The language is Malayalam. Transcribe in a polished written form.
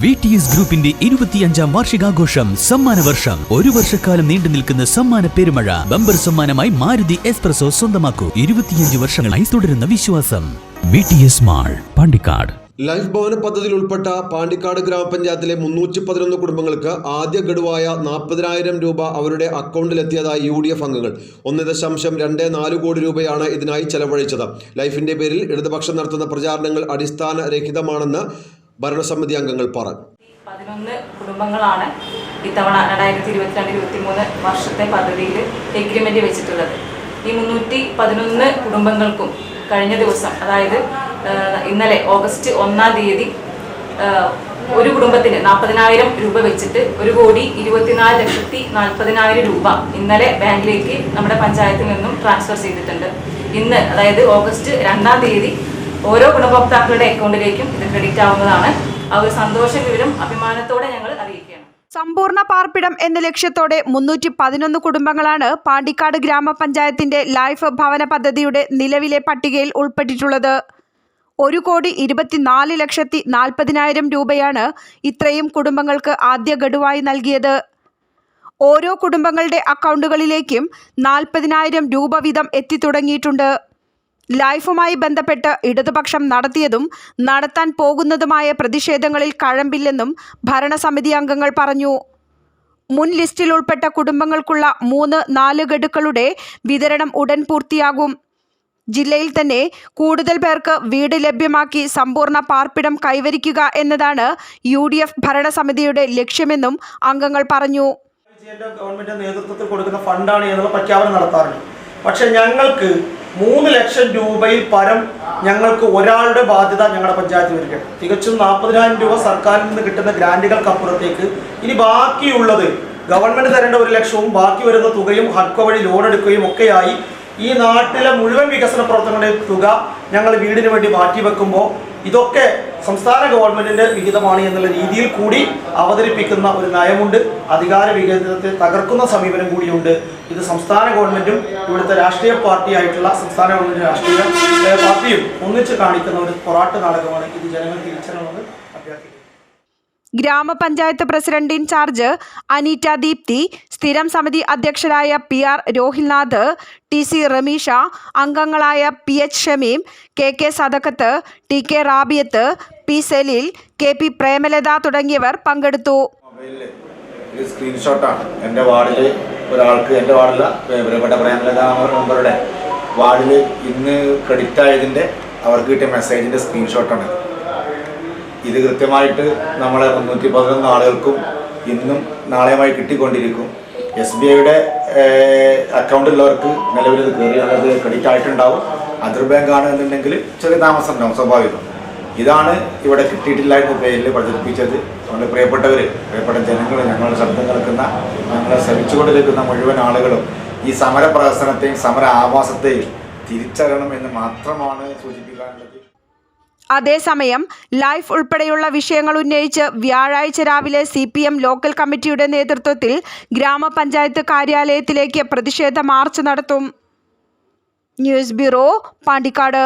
VTS ഗ്രൂപ്പിന്റെ 25ാം വാർഷികാഘോഷം സമ്മാന വർഷം. ഒരു വർഷക്കാലം നീണ്ടു നിൽക്കുന്ന സമ്മാന പെരുമഴ. ബമ്പർ സമ്മാനമായി മാരുതി എക്സ്പ്രസോ സ്വന്തമാക്കൂ. 25 വർഷങ്ങളായി തുടരുന്ന വിശ്വാസം. VTS mall, Pandikkad. ലൈഫ് ഭവന പദ്ധതിയിൽ ഉൾപ്പെട്ട പാണ്ടിക്കാട് ഗ്രാമപഞ്ചായത്തിലെ 311 കുടുംബങ്ങൾക്ക് ആദ്യ ഗഡുവായ 40,000 രൂപ അവരുടെ അക്കൗണ്ടിലെത്തിയതായി UDF അംഗങ്ങൾ. 1.24 കോടി രൂപയാണ് ഇതിനായി ചെലവഴിച്ചത്. ലൈഫിന്റെ പേരിൽ ഇടതുപക്ഷം നടത്തുന്ന പ്രചാരണങ്ങൾ അടിസ്ഥാനരഹിതമാണെന്ന് ഭരണസമിതി അംഗങ്ങൾ പറഞ്ഞു. 11 കുടുംബങ്ങളാണ് ഇത്തവണ 2022-23 വർഷത്തെ പദ്ധതിയിൽ എഗ്രിമെന്റ് വെച്ചിട്ടുള്ളത്. ഈ 311 കുടുംബങ്ങൾക്കും കഴിഞ്ഞ ദിവസം, അതായത് ഇന്നലെ ഓഗസ്റ്റ് 1-ാം തീയതി ഒരു കുടുംബത്തിന് 40,000 രൂപ വെച്ചിട്ട് 1,24,40,000 രൂപ ഇന്നലെ ബാങ്കിലേക്ക് നമ്മുടെ പഞ്ചായത്തിൽ നിന്നും ട്രാൻസ്ഫർ ചെയ്തിട്ടുണ്ട്. ഇന്ന്, അതായത് ഓഗസ്റ്റ് 2-ാം തീയതി ഓരോ ഗുണഭോക്താക്കളുടെ അക്കൗണ്ടിലേക്കും ഇത് ക്രെഡിറ്റ് ആവുന്നതാണ്. ആ ഒരു സന്തോഷ വിവരം അഭിമാനത്തോടെ ഞങ്ങൾ അറിയിക്കുകയാണ്. സമ്പൂർണ്ണ പാർപ്പിടം എന്ന ലക്ഷ്യത്തോടെ 311 കുടുംബങ്ങളാണ് പാണ്ടിക്കാട് ഗ്രാമപഞ്ചായത്തിന്റെ ലൈഫ് ഭവന പദ്ധതിയുടെ നിലവിലെ പട്ടികയിൽ ഉൾപ്പെട്ടിട്ടുള്ളത്. 1,24,40,000 രൂപയാണ് ഇത്രയും കുടുംബങ്ങൾക്ക് ആദ്യ ഗഡുവായി നൽകിയത്. ഓരോ കുടുംബങ്ങളുടെ അക്കൗണ്ടുകളിലേക്കും 40,000 രൂപ വീതം എത്തിത്തുടങ്ങിയിട്ടുണ്ട്. ലൈഫുമായി ബന്ധപ്പെട്ട് ഇടതുപക്ഷം നടത്തിയതും നടത്താൻ പോകുന്നതുമായ പ്രതിഷേധങ്ങളിൽ കഴമ്പില്ലെന്നും ഭരണസമിതി അംഗങ്ങൾ പറഞ്ഞു. മുൻ ലിസ്റ്റിൽ ഉൾപ്പെട്ട കുടുംബങ്ങൾക്കുള്ള 3-4 ഗഡുക്കളുടെ വിതരണം ഉടൻ പൂർത്തിയാകും. ജില്ലയിൽ തന്നെ കൂടുതൽ പേർക്ക് വീട് ലഭ്യമാക്കി സമ്പൂർണ്ണ പാർപ്പിടം കൈവരിക്കുക എന്നതാണ് UDF ഭരണസമിതിയുടെ ലക്ഷ്യമെന്നും അംഗങ്ങൾ പറഞ്ഞു. ഗവൺമെന്റ് നേതൃത്വത്തിൽ കൊടുക്കുന്ന ഫണ്ടാണ് എന്നുള്ള പ്രഖ്യാപനം നടത്താറുണ്ട്. പക്ഷെ ഞങ്ങൾക്ക് 3 ലക്ഷം രൂപയിൽ പരം ഞങ്ങൾക്ക് ഒരാളുടെ ബാധ്യത ഞങ്ങളുടെ പഞ്ചായത്തിൽ വരികയാണ്. തികച്ചും 40,000 രൂപ സർക്കാരിൽ നിന്ന് കിട്ടുന്ന ഗ്രാൻറ്റുകൾക്കപ്പുറത്തേക്ക് ഇനി ബാക്കിയുള്ളത് ഗവൺമെന്റ് തരേണ്ട 1 ലക്ഷവും ബാക്കി വരുന്ന തുകയും ഹഡ്കോ വഴി ലോൺ എടുക്കുകയും ഒക്കെയായി ഈ നാട്ടിലെ മുഴുവൻ വികസന പ്രവർത്തനങ്ങളുടെ തുക ഞങ്ങൾ വീടിന് വേണ്ടി മാറ്റിവെക്കുമ്പോൾ ഇതൊക്കെ സംസ്ഥാന ഗവൺമെന്റിന്റെ വിഹിതമാണ് എന്നുള്ള രീതിയിൽ കൂടി അവതരിപ്പിക്കുന്ന ഒരു നയമുണ്ട്. അധികാര വികേന്ദ്രത്തെ തകർക്കുന്ന സമീപനം കൂടിയുണ്ട്. ഇത് സംസ്ഥാന ഗവൺമെന്റും ഇവിടുത്തെ രാഷ്ട്രീയ പാർട്ടിയായിട്ടുള്ള സംസ്ഥാന ഗവൺമെന്റ് രാഷ്ട്രീയ പാർട്ടിയും ഒന്നിച്ച് കാണിക്കുന്ന ഒരു പൊറാട്ട് നാടകമാണ്. ഇത് ജനങ്ങൾ തിരിച്ചറിയണമെന്ന് അഭ്യർത്ഥിക്കുന്നു. ഗ്രാമപഞ്ചായത്ത് പ്രസിഡന്റ് ഇൻചാർജ് അനീറ്റ ദീപ്തി, സ്ഥിരം സമിതി അധ്യക്ഷരായ PR രോഹിൽനാഥ്, TC റമീഷ, അംഗങ്ങളായ PH Shameem, KK Sadakkath, TK Rabiyath, P Saleel, KP Premalatha തുടങ്ങിയവർ പങ്കെടുത്തു. സ്ക്രീൻഷോട്ടാണ് എൻ്റെ വാർഡിൽ ഒരാൾക്ക്, എൻ്റെ വാർഡില പ്രിയപ്പെട്ട പ്രേമലത മെമ്പറുടെ വാർഡിൽ ഇന്ന് ക്രെഡിറ്റ് ആയതിൻ്റെ അവർക്ക് കിട്ടിയ മെസ്സേജിൻ്റെ സ്ക്രീൻഷോട്ടാണ്. ഇത് കൃത്യമായിട്ട് നമ്മളെ 311 ആളുകൾക്കും ഇന്നും നാളെയുമായി കിട്ടിക്കൊണ്ടിരിക്കും. SBIയുടെ അക്കൗണ്ടുള്ളവർക്ക് നിലവിൽ ഇത് കയറി ക്രെഡിറ്റ് ആയിട്ടുണ്ടാവും. അതർ ബാങ്കാണ് എന്നുണ്ടെങ്കിൽ ചെറിയ താമസം ഉണ്ടാവും, സ്വാഭാവികം. ഇതാണ് ഇവിടെ കിട്ടിയിട്ടില്ലാത്ത പേരിൽ പ്രചരിപ്പിച്ചത്. നമ്മുടെ പ്രിയപ്പെട്ട ജനങ്ങൾ, ഞങ്ങളുടെ ശബ്ദം കേൾക്കുന്ന, ഞങ്ങളെ ശ്രമിച്ചുകൊണ്ടിരിക്കുന്ന മുഴുവൻ ആളുകളും ഈ സമര പ്രവർത്തനത്തെയും സമര ആവാസത്തെയും തിരിച്ചറിയണം എന്ന് മാത്രമാണ് സൂചിപ്പിക്കാനുള്ളത്. അതേസമയം ലൈഫ് ഉൾപ്പെടെയുള്ള വിഷയങ്ങൾ ഉന്നയിച്ച് വ്യാഴാഴ്ച രാവിലെ CPM ലോക്കൽ കമ്മിറ്റിയുടെ നേതൃത്വത്തിൽ ഗ്രാമപഞ്ചായത്ത് കാര്യാലയത്തിലേക്ക് പ്രതിഷേധ മാർച്ച് നടത്തും. News bureau, Pandikkad.